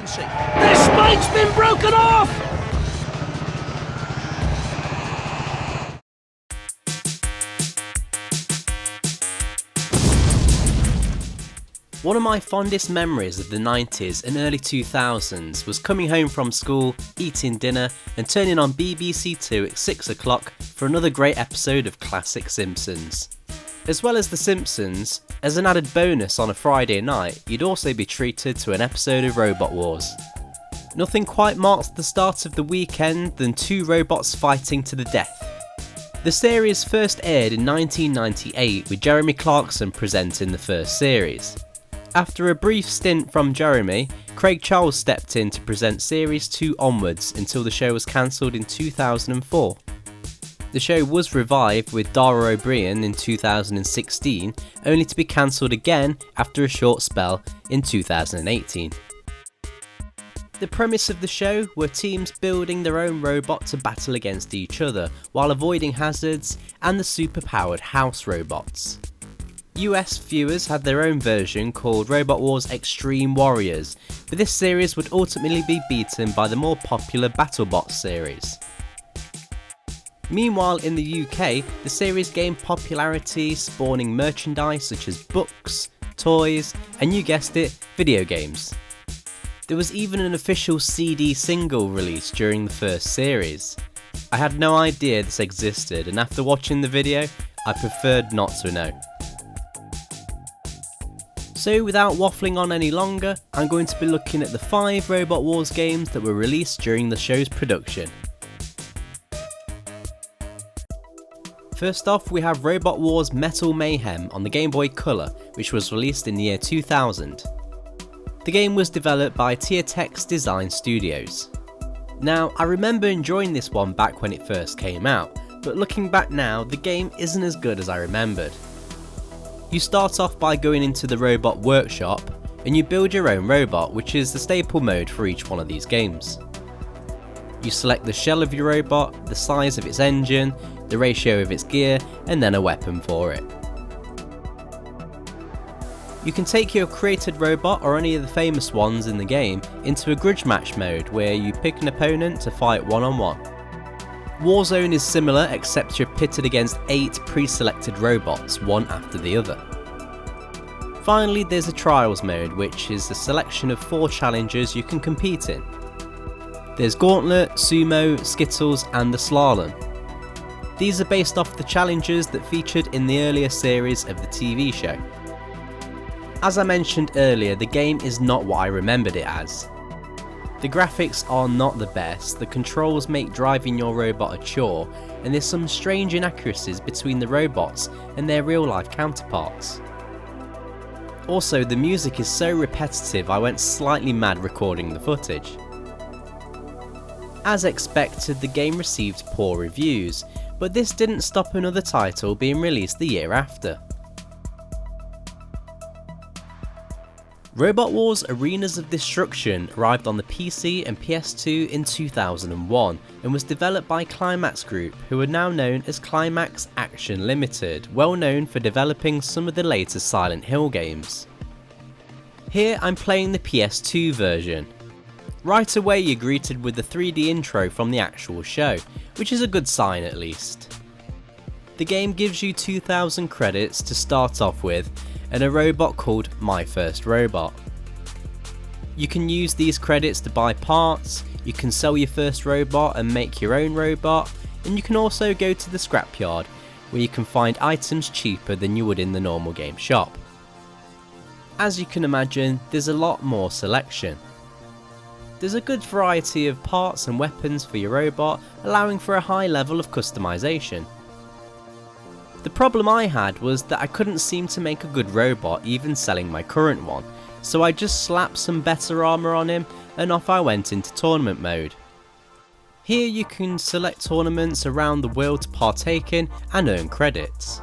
can see. Their spike's been broken off! One of my fondest memories of the 90s and early 2000s was coming home from school, eating dinner and turning on BBC Two at 6 o'clock for another great episode of Classic Simpsons. As well as The Simpsons, as an added bonus on a Friday night, you'd also be treated to an episode of Robot Wars. Nothing quite marks the start of the weekend than two robots fighting to the death. The series first aired in 1998 with Jeremy Clarkson presenting the first series. After a brief stint from Jeremy, Craig Charles stepped in to present Series 2 onwards until the show was cancelled in 2004. The show was revived with Dara O'Brien in 2016, only to be cancelled again after a short spell in 2018. The premise of the show were teams building their own robot to battle against each other while avoiding hazards and the superpowered house robots. US viewers had their own version called Robot Wars Extreme Warriors, but this series would ultimately be beaten by the more popular BattleBots series. Meanwhile in the UK, the series gained popularity, spawning merchandise such as books, toys, and you guessed it, video games. There was even an official CD single released during the first series. I had no idea this existed, and after watching the video, I preferred not to know. So without waffling on any longer, I'm going to be looking at the 5 Robot Wars games that were released during the show's production. First off, we have Robot Wars Metal Mayhem on the Game Boy Color, which was released in the year 2000. The game was developed by Tiertex Design Studios. Now, I remember enjoying this one back when it first came out, but looking back now, the game isn't as good as I remembered. You start off by going into the robot workshop and you build your own robot, which is the staple mode for each one of these games. You select the shell of your robot, the size of its engine, the ratio of its gear, and then a weapon for it. You can take your created robot or any of the famous ones in the game into a grudge match mode where you pick an opponent to fight one-on-one. Warzone is similar, except you're pitted against 8 pre-selected robots, one after the other. Finally, there's a Trials mode, which is a selection of 4 challenges you can compete in. There's Gauntlet, Sumo, Skittles and the Slalom. These are based off the challenges that featured in the earlier series of the TV show. As I mentioned earlier, the game is not what I remembered it as. The graphics are not the best, the controls make driving your robot a chore, and there's some strange inaccuracies between the robots and their real life counterparts. Also, the music is so repetitive I went slightly mad recording the footage. As expected, the game received poor reviews, but this didn't stop another title being released the year after. Robot Wars Arenas of Destruction arrived on the PC and PS2 in 2001 and was developed by Climax Group, who are now known as Climax Action Limited, well known for developing some of the later Silent Hill games. Here I'm playing the PS2 version. Right away you're greeted with the 3D intro from the actual show, which is a good sign at least. The game gives you 2,000 credits to start off with, and a robot called My First Robot. You can use these credits to buy parts, you can sell your first robot and make your own robot, and you can also go to the scrapyard where you can find items cheaper than you would in the normal game shop. As you can imagine, there's a lot more selection. There's a good variety of parts and weapons for your robot, allowing for a high level of customization. The problem I had was that I couldn't seem to make a good robot even selling my current one, so I just slapped some better armour on him and off I went into tournament mode. Here you can select tournaments around the world to partake in and earn credits.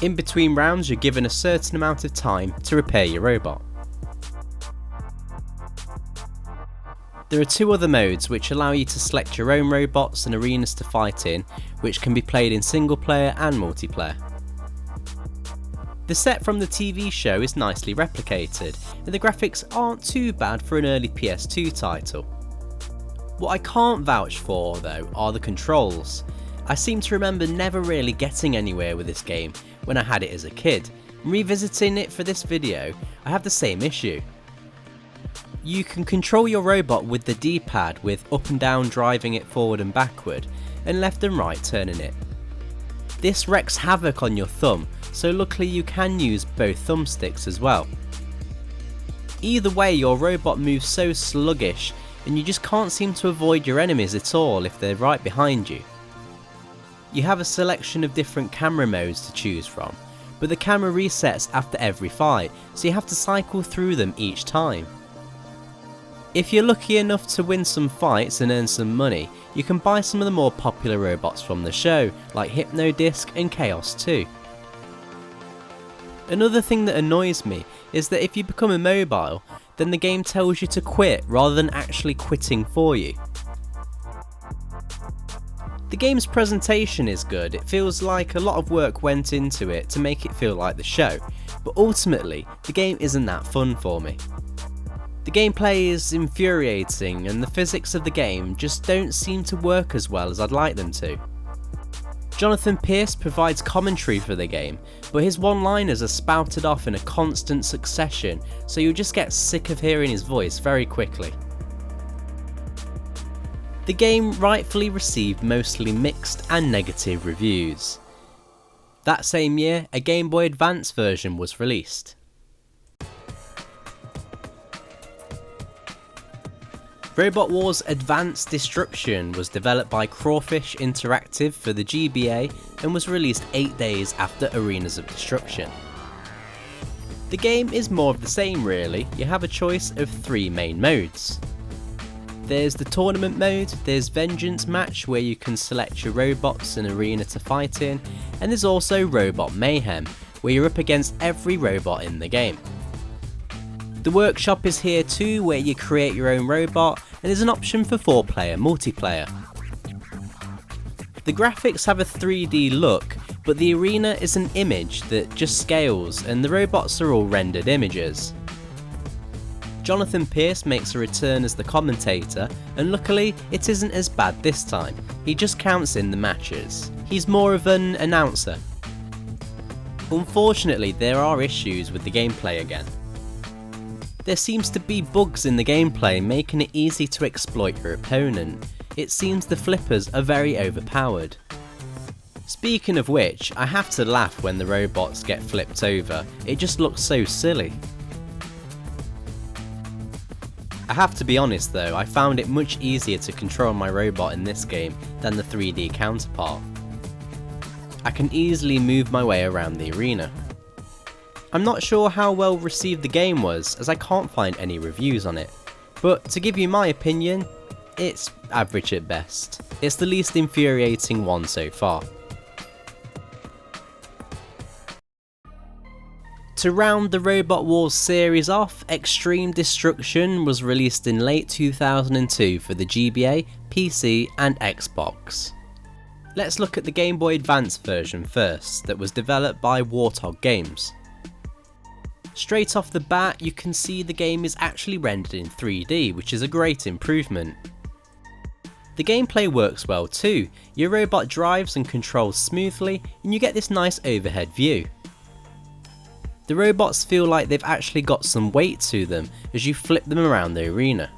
In between rounds you're given a certain amount of time to repair your robot. There are 2 other modes which allow you to select your own robots and arenas to fight in, which can be played in single player and multiplayer. The set from the TV show is nicely replicated, and the graphics aren't too bad for an early PS2 title. What I can't vouch for though are the controls. I seem to remember never really getting anywhere with this game when I had it as a kid. Revisiting it for this video, I have the same issue. You can control your robot with the D-pad, with up and down driving it forward and backward, and left and right turning it. This wreaks havoc on your thumb, so luckily you can use both thumbsticks as well. Either way, your robot moves so sluggish and you just can't seem to avoid your enemies at all if they're right behind you. You have a selection of different camera modes to choose from, but the camera resets after every fight, so you have to cycle through them each time. If you're lucky enough to win some fights and earn some money, you can buy some of the more popular robots from the show, like Hypnodisc and Chaos 2. Another thing that annoys me is that if you become immobile, then the game tells you to quit rather than actually quitting for you. The game's presentation is good, it feels like a lot of work went into it to make it feel like the show, but ultimately the game isn't that fun for me. The gameplay is infuriating and the physics of the game just don't seem to work as well as I'd like them to. Jonathan Pierce provides commentary for the game, but his one-liners are spouted off in a constant succession, so you'll just get sick of hearing his voice very quickly. The game rightfully received mostly mixed and negative reviews. That same year, a Game Boy Advance version was released. Robot Wars Advanced Destruction was developed by Crawfish Interactive for the GBA and was released 8 days after Arenas of Destruction. The game is more of the same really, you have a choice of 3 main modes. There's the tournament mode, there's Vengeance Match where you can select your robots and arena to fight in, and there's also Robot Mayhem where you're up against every robot in the game. The workshop is here too, where you create your own robot, and there's an option for 4-player multiplayer. The graphics have a 3D look, but the arena is an image that just scales and the robots are all rendered images. Jonathan Pierce makes a return as the commentator, and luckily it isn't as bad this time, he just counts in the matches. He's more of an announcer. Unfortunately, there are issues with the gameplay again. There seems to be bugs in the gameplay making it easy to exploit your opponent. It seems the flippers are very overpowered. Speaking of which, I have to laugh when the robots get flipped over, it just looks so silly. I have to be honest though, I found it much easier to control my robot in this game than the 3D counterpart. I can easily move my way around the arena. I'm not sure how well received the game was, as I can't find any reviews on it, but to give you my opinion, it's average at best. It's the least infuriating one so far. To round the Robot Wars series off, Extreme Destruction was released in late 2002 for the GBA, PC and Xbox. Let's look at the Game Boy Advance version first, that was developed by Warthog Games. Straight off the bat, you can see the game is actually rendered in 3D, which is a great improvement. The gameplay works well too, your robot drives and controls smoothly and you get this nice overhead view. The robots feel like they've actually got some weight to them as you flip them around the arena.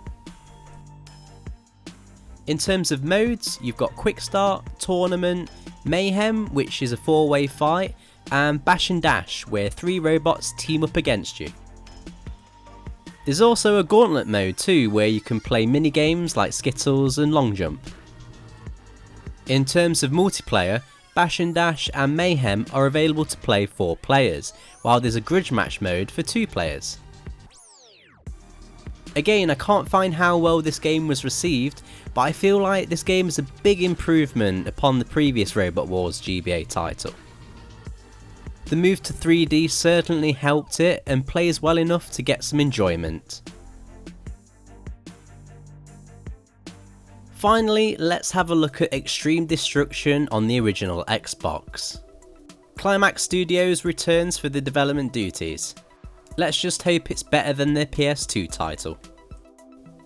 In terms of modes, you've got Quick Start, Tournament, Mayhem, which is a 4-way fight, and Bash and Dash, where 3 robots team up against you. There's also a Gauntlet mode too, where you can play mini-games like Skittles and Long Jump. In terms of multiplayer, Bash and Dash and Mayhem are available to play 4 players, while there's a Grudge Match mode for 2 players. Again, I can't find how well this game was received, but I feel like this game is a big improvement upon the previous Robot Wars GBA title. The move to 3D certainly helped it and plays well enough to get some enjoyment. Finally, let's have a look at Extreme Destruction on the original Xbox. Climax Studios returns for the development duties. Let's just hope it's better than their PS2 title.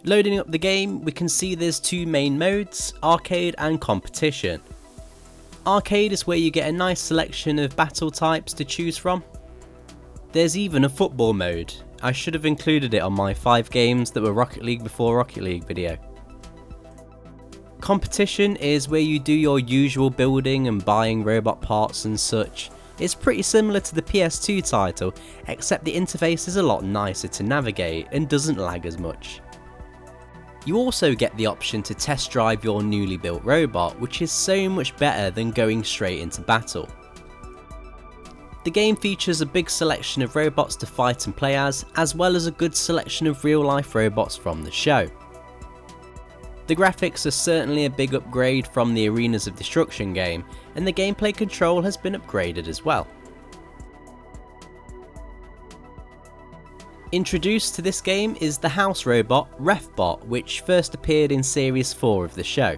Loading up the game, we can see there's two main modes, arcade and competition. Arcade is where you get a nice selection of battle types to choose from. There's even a football mode. I should have included it on my 5 games that were Rocket League before Rocket League video. Competition is where you do your usual building and buying robot parts and such. It's pretty similar to the PS2 title, except the interface is a lot nicer to navigate and doesn't lag as much. You also get the option to test drive your newly built robot, which is so much better than going straight into battle. The game features a big selection of robots to fight and play as well as a good selection of real life robots from the show. The graphics are certainly a big upgrade from the Arenas of Destruction game, and the gameplay control has been upgraded as well. Introduced to this game is the house robot Refbot, which first appeared in Series 4 of the show.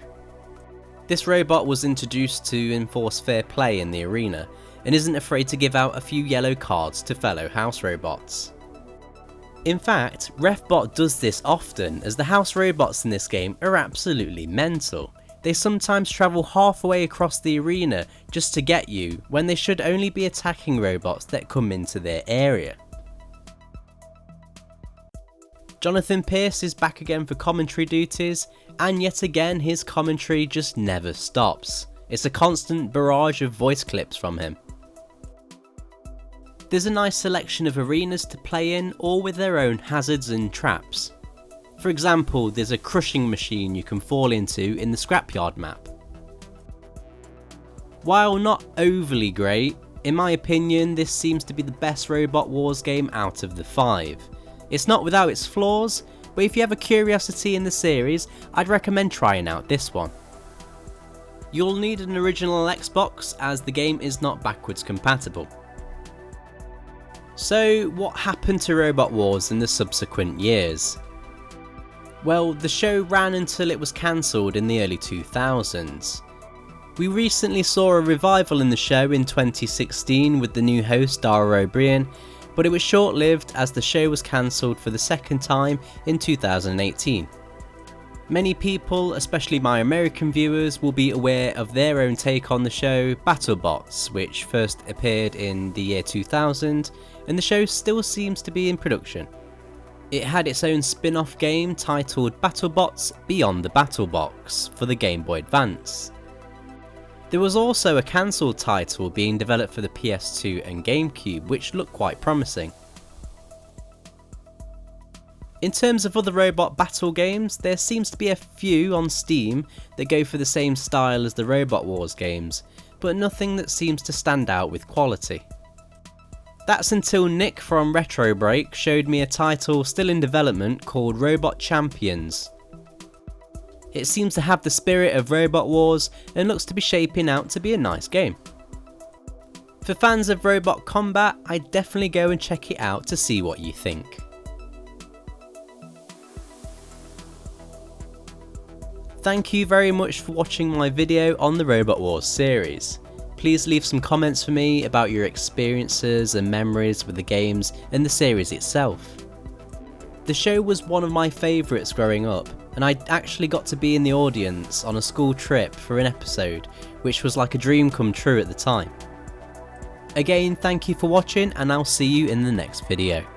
This robot was introduced to enforce fair play in the arena, and isn't afraid to give out a few yellow cards to fellow house robots. In fact, Refbot does this often, as the house robots in this game are absolutely mental. They sometimes travel halfway across the arena just to get you, when they should only be attacking robots that come into their area. Jonathan Pierce is back again for commentary duties, and yet again his commentary just never stops. It's a constant barrage of voice clips from him. There's a nice selection of arenas to play in, all with their own hazards and traps. For example, there's a crushing machine you can fall into in the scrapyard map. While not overly great, in my opinion this seems to be the best Robot Wars game out of the 5. It's not without its flaws, but if you have a curiosity in the series, I'd recommend trying out this one. You'll need an original Xbox as the game is not backwards compatible. So what happened to Robot Wars in the subsequent years? Well, the show ran until it was cancelled in the early 2000s. We recently saw a revival in the show in 2016 with the new host Dara O'Brien, but it was short-lived as the show was cancelled for the second time in 2018. Many people, especially my American viewers, will be aware of their own take on the show, BattleBots, which first appeared in the year 2000, and the show still seems to be in production. It had its own spin-off game titled BattleBots Beyond the Battle Box for the Game Boy Advance. There was also a cancelled title being developed for the PS2 and GameCube, which looked quite promising. In terms of other robot battle games, there seems to be a few on Steam that go for the same style as the Robot Wars games, but nothing that seems to stand out with quality. That's until Nick from Retro Break showed me a title still in development called Robot Champions. It seems to have the spirit of Robot Wars and looks to be shaping out to be a nice game. For fans of robot combat, I'd definitely go and check it out to see what you think. Thank you very much for watching my video on the Robot Wars series. Please leave some comments for me about your experiences and memories with the games and the series itself. The show was one of my favourites growing up, and I actually got to be in the audience on a school trip for an episode, which was like a dream come true at the time. Again, thank you for watching, and I'll see you in the next video.